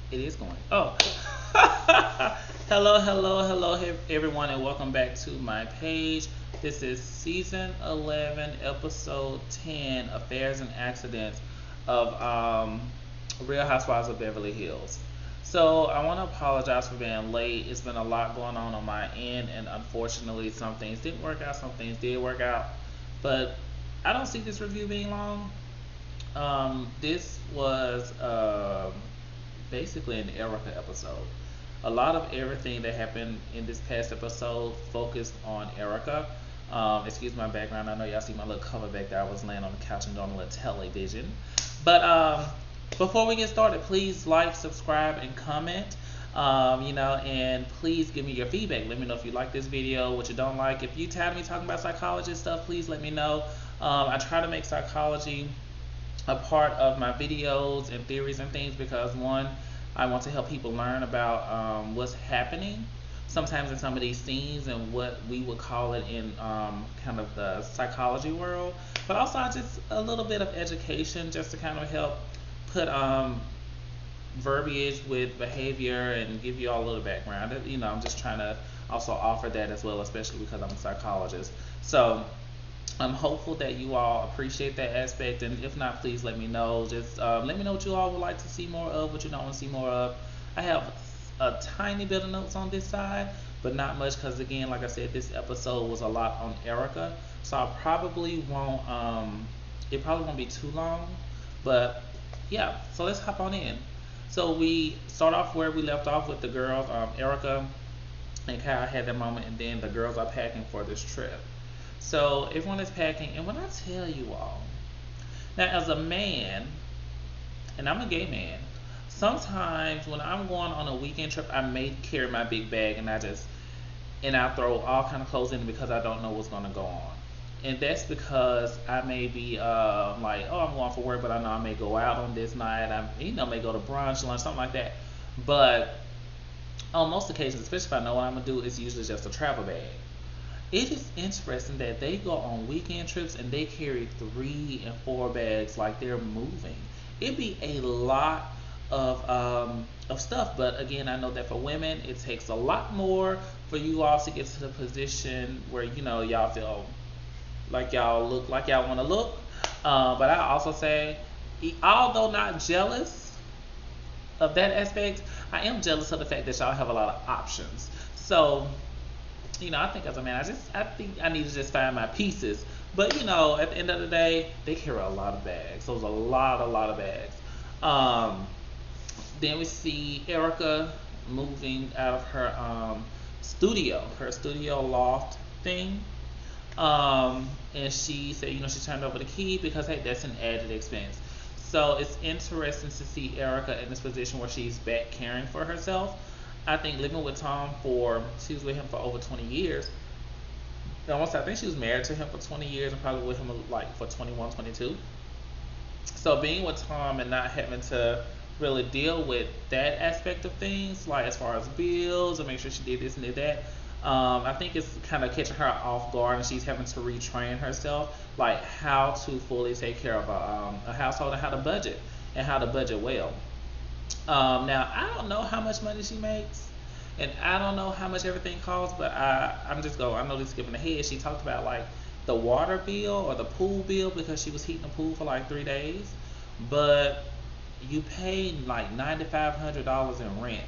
It is going. Oh. Hello, everyone, and welcome back to my page. This is season 11, episode 10, Affairs and Accidents of Real Housewives of Beverly Hills. So, I want to apologize for being late. It's been a lot going on my end, and unfortunately, some things didn't work out, some things did work out. But I don't see this review being long. This was basically an Erica episode. A lot of everything that happened in this past episode focused on Erica. Excuse my background. I know y'all see my little cover back there. I was laying on the couch and doing a little television. But before we get started, please like, subscribe, and comment. And please give me your feedback. Let me know if you like this video, what you don't like. If you tired of me talking about psychology stuff, please let me know. I try to make psychology a part of my videos and theories and things because one, I want to help people learn about what's happening sometimes in some of these scenes and what we would call it in kind of the psychology world, but also just a little bit of education just to kind of help put verbiage with behavior and give you all a little background. I'm just trying to also offer that as well, especially because I'm a psychologist. So I'm hopeful that you all appreciate that aspect, and if not, please let me know. Just let me know what you all would like to see more of, what you don't want to see more of. I have a tiny bit of notes on this side, but not much because, again, like I said, this episode was a lot on Erica, so I probably won't. It probably won't be too long, but yeah. So let's hop on in. So we start off where we left off with the girls. Erica and Kyle had that moment, and then the girls are packing for this trip. So everyone is packing, and when I tell you all, now as a man, and I'm a gay man, sometimes when I'm going on a weekend trip, I may carry my big bag and I throw all kind of clothes in because I don't know what's gonna go on, and that's because I may be like, oh, I'm going for work, but I know I may go out on this night. I may go to brunch, lunch, something like that. But on most occasions, especially if I know what I'm gonna do, it's usually just a travel bag. It is interesting that they go on weekend trips and they carry 3 and 4 bags like they're moving. It'd be a lot of stuff, but again, I know that for women, it takes a lot more for you all to get to the position where y'all feel like y'all look like y'all want to look. But I also say, although not jealous of that aspect, I am jealous of the fact that y'all have a lot of options. So I think as a man, I think I need to just find my pieces. But at the end of the day, they carry a lot of bags. So it's a lot of bags. Then we see Erica moving out of her studio loft thing. And she said, she turned over the key because hey, that's an added expense. So it's interesting to see Erica in this position where she's back caring for herself. I think living with Tom she was with him for over 20 years. I think she was married to him for 20 years and probably with him like for 21, 22. So being with Tom and not having to really deal with that aspect of things, like as far as bills and make sure she did this and did that, I think it's kind of catching her off guard, and she's having to retrain herself, like how to fully take care of a household and how to budget well. Now I don't know how much money she makes, and I don't know how much everything costs, but I'm just skipping ahead. She talked about like the water bill or the pool bill because she was heating the pool for like 3 days, but you pay like $9,500 in rent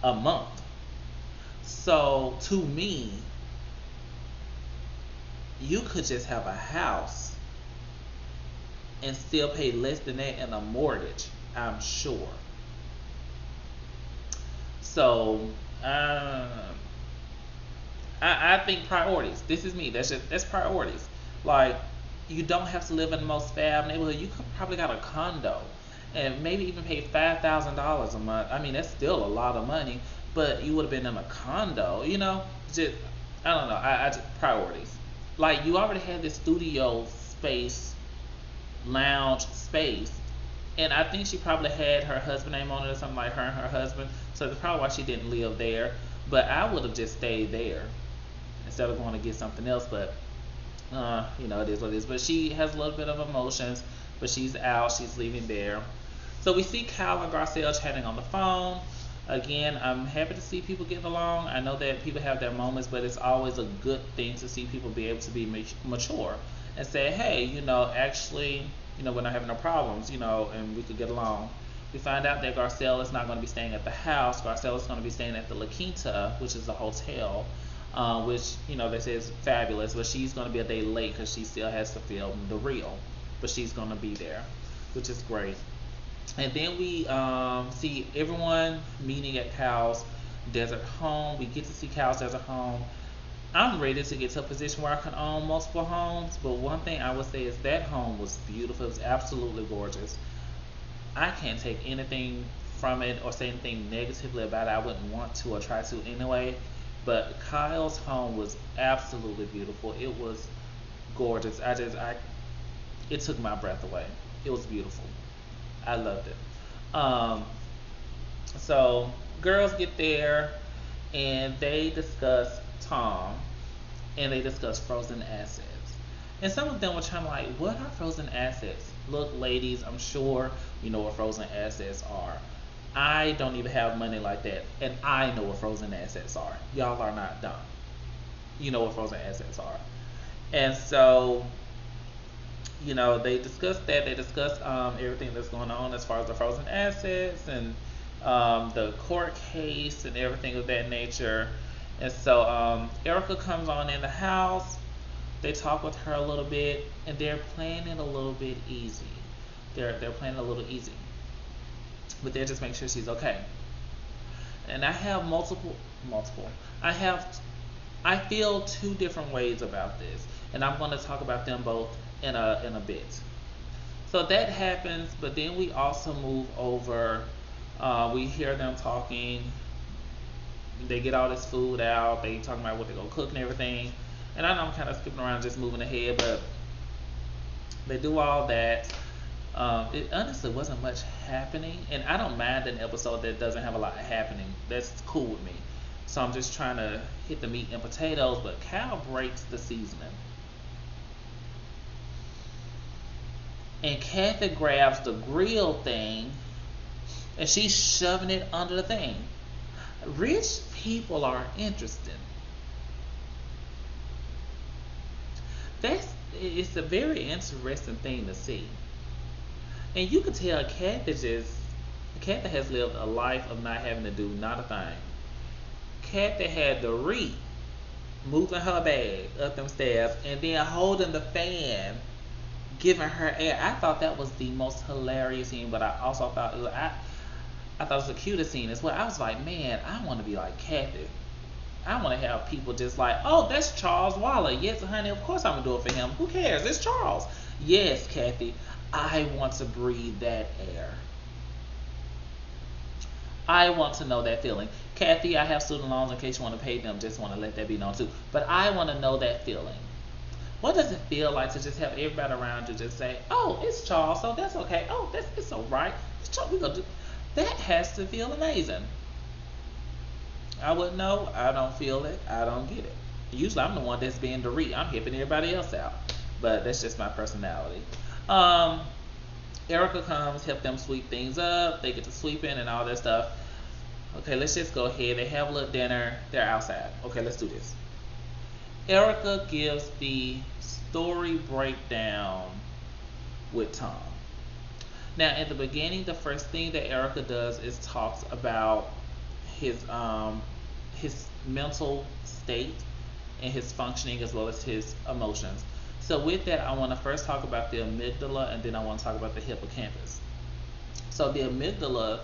a month. So to me, you could just have a house and still pay less than that in a mortgage, I'm sure. So I think priorities. This is me. That's priorities. Like, you don't have to live in the most fab neighborhood. You could probably got a condo and maybe even pay $5,000 a month. I mean, that's still a lot of money, but you would have been in a condo. Just I don't know. I just priorities. Like, you already had this studio space, lounge space, and I think she probably had her husband name on it or something, like her and her husband. So that's probably why she didn't live there. But I would have just stayed there instead of going to get something else. But it is what it is. But she has a little bit of emotions, but she's out. She's leaving there. So we see Kyle and Garcelle chatting on the phone. Again, I'm happy to see people getting along. I know that people have their moments, but it's always a good thing to see people be able to be mature and say, hey, actually, we're not having no problems, and we could get along. We find out that Garcelle is not going to be staying at the house. Garcelle is going to be staying at the La Quinta, which is the hotel, which, they say is fabulous, but she's going to be a day late because she still has to film the reel, but she's going to be there, which is great. And then we see everyone meeting at Kyle's desert home. We get to see Kyle's desert home. I'm ready to get to a position where I can own multiple homes, but one thing I would say is that home was beautiful. It was absolutely gorgeous. I can't take anything from it or say anything negatively about it. I wouldn't want to or try to anyway, but Kyle's home was absolutely beautiful. It was gorgeous. It took my breath away. It was beautiful. I loved it. So girls get there and they discuss Tom and they discuss frozen assets. And some of them were trying to like, what are frozen assets? Look, ladies, I'm sure you know what frozen assets are. I don't even have money like that, and I know what frozen assets are. Y'all are not dumb. You know what frozen assets are. And so they discussed that. They discussed everything that's going on as far as the frozen assets and the court case and everything of that nature. And so Erica comes on in the house. They talk with her a little bit, and they're playing it a little bit easy. They're playing it a little easy, but they're just making sure she's okay. And I have multiple. I feel two different ways about this, and I'm going to talk about them both in a bit. So that happens, but then we also move over. We hear them talking. They get all this food out. They talking about what they're gonna cook and everything. And I know I'm kind of skipping around, just moving ahead, but they do all that. It honestly wasn't much happening, and I don't mind an episode that doesn't have a lot happening. That's cool with me. So I'm just trying to hit the meat and potatoes, but Cal breaks the seasoning. And Kathy grabs the grill thing and she's shoving it under the thing. Rich people are interesting. It's a very interesting thing to see. And you can tell Kathy has lived a life of not having to do not a thing. Kathy had to read, moving her bag up them stairs, and then holding the fan, giving her air. I thought that was the most hilarious scene, but I also thought I thought it was the cutest scene as well. I was like, man, I want to be like Kathy. I want to have people just like, oh, that's Charles Waller. Yes, honey, of course I'm going to do it for him. Who cares? It's Charles. Yes, Kathy, I want to breathe that air. I want to know that feeling. Kathy, I have student loans in case you want to pay them. Just want to let that be known too. But I want to know that feeling. What does it feel like to just have everybody around you just say, oh, it's Charles, so that's okay. Oh, it's all right. It's Charles. We're gonna do. That has to feel amazing. I wouldn't know. I don't feel it. I don't get it. Usually I'm the one that's being the read. I'm helping everybody else out. But that's just my personality. Erica comes, help them sweep things up. They get to sweeping and all that stuff. Okay, let's just go ahead. They have a little dinner. They're outside. Okay, let's do this. Erica gives the story breakdown with Tom. Now, at the beginning, the first thing that Erica does is talks about his mental state and his functioning as well as his emotions. So with that, I want to first talk about the amygdala, and then I want to talk about the hippocampus. So the amygdala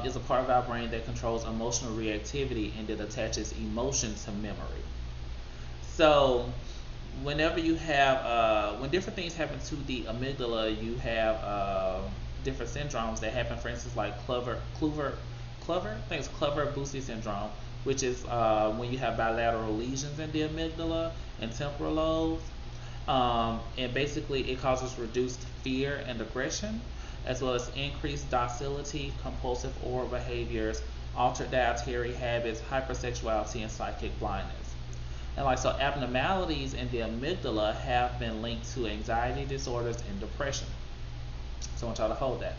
is a part of our brain that controls emotional reactivity and that attaches emotion to memory. So whenever you have, when different things happen to the amygdala, you have different syndromes that happen. For instance, like Clever-Bussy syndrome, which is when you have bilateral lesions in the amygdala and temporal lobes. And basically it causes reduced fear and aggression, as well as increased docility, compulsive oral behaviors, altered dietary habits, hypersexuality, and psychic blindness. And so abnormalities in the amygdala have been linked to anxiety disorders and depression. So I want y'all to hold that.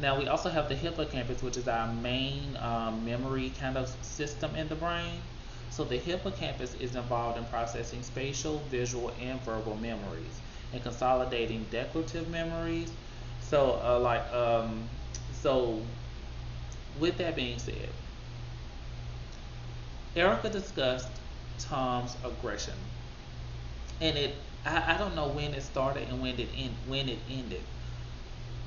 Now we also have the hippocampus, which is our main memory kind of system in the brain. So the hippocampus is involved in processing spatial, visual, and verbal memories and consolidating declarative memories. So so with that being said, Erica discussed Tom's aggression, and I don't know when it started and when it ended,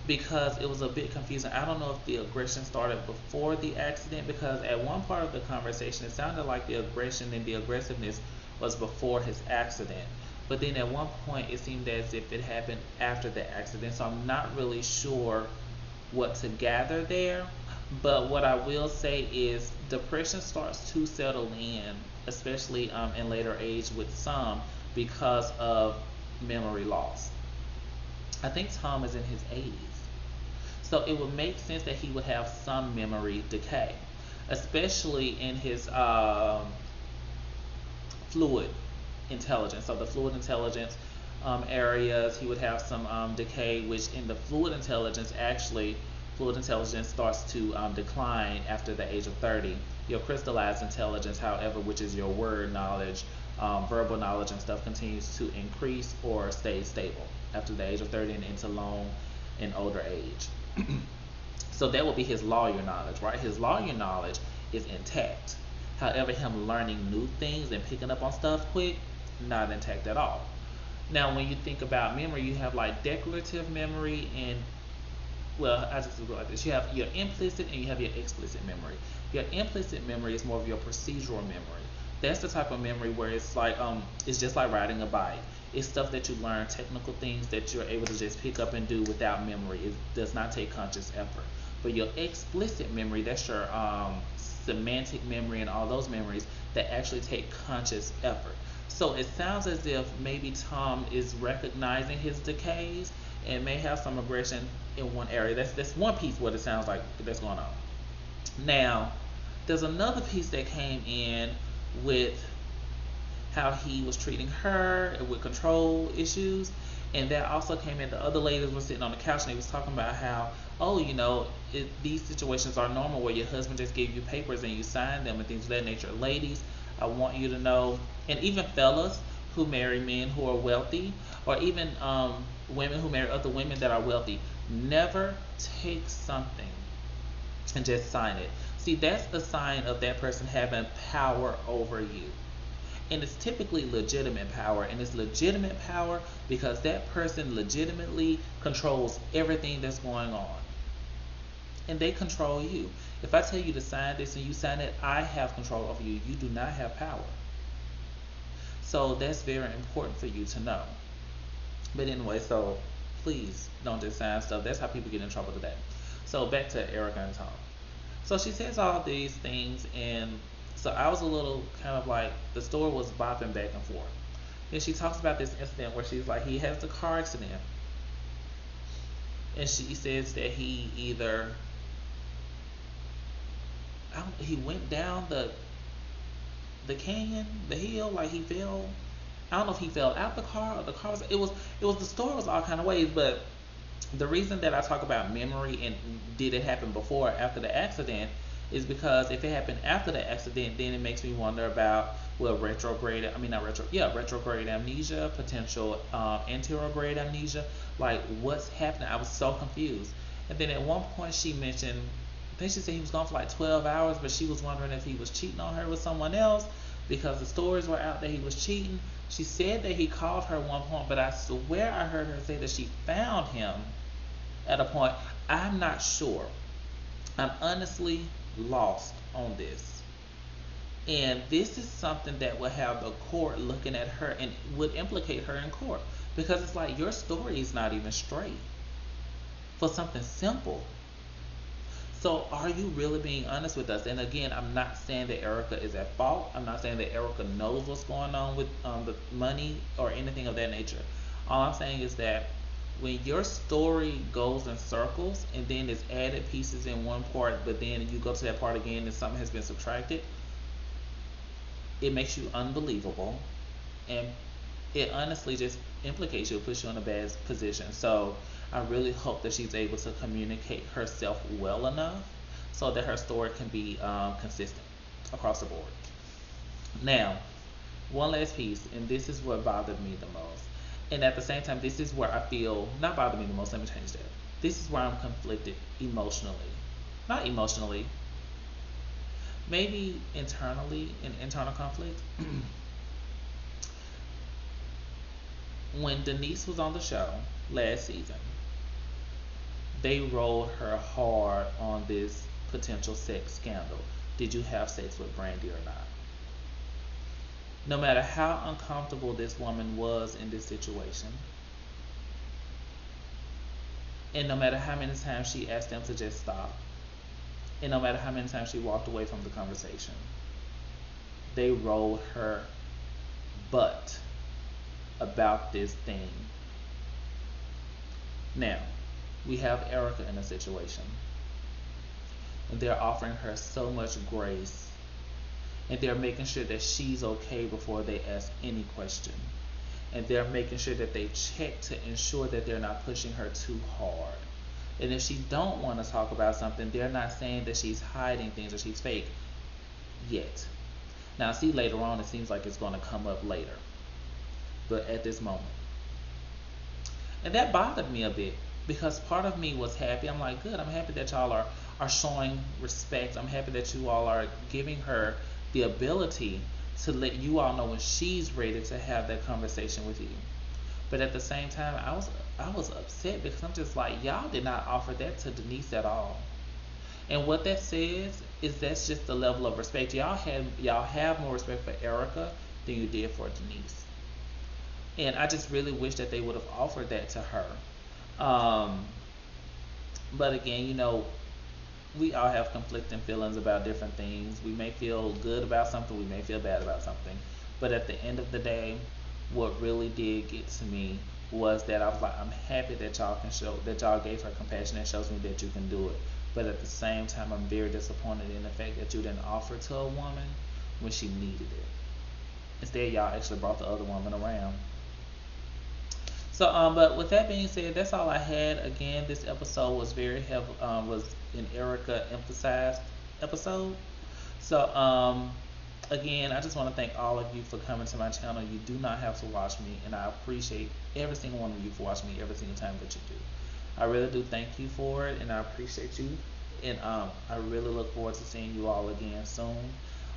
because it was a bit confusing. I don't know if the aggression started before the accident, because at one part of the conversation it sounded like the aggression and the aggressiveness was before his accident. But then at one point it seemed as if it happened after the accident. So I'm not really sure what to gather there. But what I will say is depression starts to settle in, especially in later age with some, because of memory loss. I think Tom is in his 80s. So it would make sense that he would have some memory decay, especially in his fluid intelligence. So the fluid intelligence areas, he would have some decay, which in the fluid intelligence, actually, fluid intelligence starts to decline after the age of 30. Your crystallized intelligence, however, which is your word knowledge, verbal knowledge and stuff, continues to increase or stay stable after the age of 30 and into long and older age. So that would be his lawyer knowledge, right? His lawyer knowledge is intact. However, him learning new things and picking up on stuff quick, not intact at all. Now, when you think about memory, you have like declarative memory and, well, I just go like this. You have your implicit and you have your explicit memory. Your implicit memory is more of your procedural memory. That's the type of memory where it's like it's just like riding a bike. It's stuff that you learn, technical things that you're able to just pick up and do without memory. It does not take conscious effort. But your explicit memory, that's your semantic memory and all those memories that actually take conscious effort. So it sounds as if maybe Tom is recognizing his decays and may have some aggression in one area. That's one piece what it sounds like that's going on. Now, there's another piece that came in with how he was treating her with control issues, and that also came in. The other ladies were sitting on the couch and they was talking about how, oh, these situations are normal where your husband just gave you papers and you signed them and things of that nature. Ladies, I want you to know, and even fellas who marry men who are wealthy, or even women who marry other women that are wealthy, never take something and just sign it. See, that's the sign of that person having power over you. And it's typically legitimate power, and it's legitimate power because that person legitimately controls everything that's going on, and they control you. If I tell you to sign this and you sign it, I have control over you. You do not have power. So that's very important for you to know. But anyway, so please don't just sign stuff. That's how people get in trouble today. So back to Erica and Tom. So she says all these things, and so I was a little kind of like, the story was bopping back and forth. Then she talks about this incident where she's like, he has the car accident, and she says that he either, he went down the canyon, the hill, like he fell. I don't know if he fell out the car or the car was. The story was all kind of ways, but the reason that I talk about memory and did it happen before or after the accident is because if it happened after the accident, then it makes me wonder about, well, retrograde amnesia, potential anterograde amnesia, like what's happening. I was so confused. And then at one point she mentioned, I think she said he was gone for like 12 hours, but she was wondering if he was cheating on her with someone else because the stories were out that he was cheating. She said that he called her at one point, but I swear I heard her say that she found him at a point. I'm not sure. I'm honestly lost on this. And this is something that would have the court looking at her and would implicate her in court, because it's like your story is not even straight for something simple. So are you really being honest with us? And again, I'm not saying that Erica is at fault. I'm not saying that Erica knows what's going on with the money or anything of that nature. All I'm saying is that when your story goes in circles and then it's added pieces in one part, but then you go to that part again and something has been subtracted, it makes you unbelievable, and it honestly just implicates you, puts you in a bad position. So I really hope that she's able to communicate herself well enough so that her story can be consistent across the board. Now, one last piece, and this is what bothered me the most. And at the same time, this is where I feel, not bothered me the most, let me change that. This is where I'm conflicted emotionally. Not emotionally, maybe internally, in internal conflict. When Denise was on the show last season, they rolled her hard on this potential sex scandal. Did you have sex with Brandy or not? No matter how uncomfortable this woman was in this situation, and no matter how many times she asked them to just stop, and no matter how many times she walked away from the conversation, they rolled her butt about this thing. Now, we have Erica in a situation, and they're offering her so much grace, and they're making sure that she's okay before they ask any question, and they're making sure that they check to ensure that they're not pushing her too hard. And if she don't want to talk about something, they're not saying that she's hiding things or she's fake yet. Now, see, later on, it seems like it's going to come up later, but at this moment, and that bothered me a bit, because part of me was happy. I'm like, good, I'm happy that y'all are showing respect. I'm happy that you all are giving her the ability to let you all know when she's ready to have that conversation with you. But at the same time, I was upset, because I'm just like, y'all did not offer that to Denise at all. And what that says is that's just the level of respect. Y'all have more respect for Erica than you did for Denise. And I just really wish that they would have offered that to her. But again, we all have conflicting feelings about different things. We may feel good about something, we may feel bad about something. But at the end of the day, what really did get to me was that I was like, I'm happy that y'all gave her compassion. That shows me that you can do it. But at the same time, I'm very disappointed in the fact that you didn't offer to a woman when she needed it. Instead, y'all actually brought the other woman around. So, but with that being said, that's all I had. Again, this episode was very heavy, was an Erica emphasized episode. So, again, I just want to thank all of you for coming to my channel. You do not have to watch me, and I appreciate every single one of you for watching me every single time that you do. I really do thank you for it, and I appreciate you. And I really look forward to seeing you all again soon.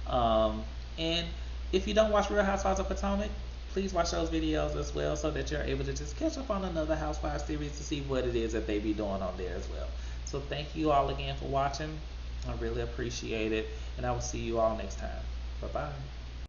And if you don't watch Real Housewives of Potomac, please watch those videos as well, so that you're able to just catch up on another Housewives series to see what it is that they be doing on there as well. So thank you all again for watching. I really appreciate it, and I will see you all next time. Bye-bye.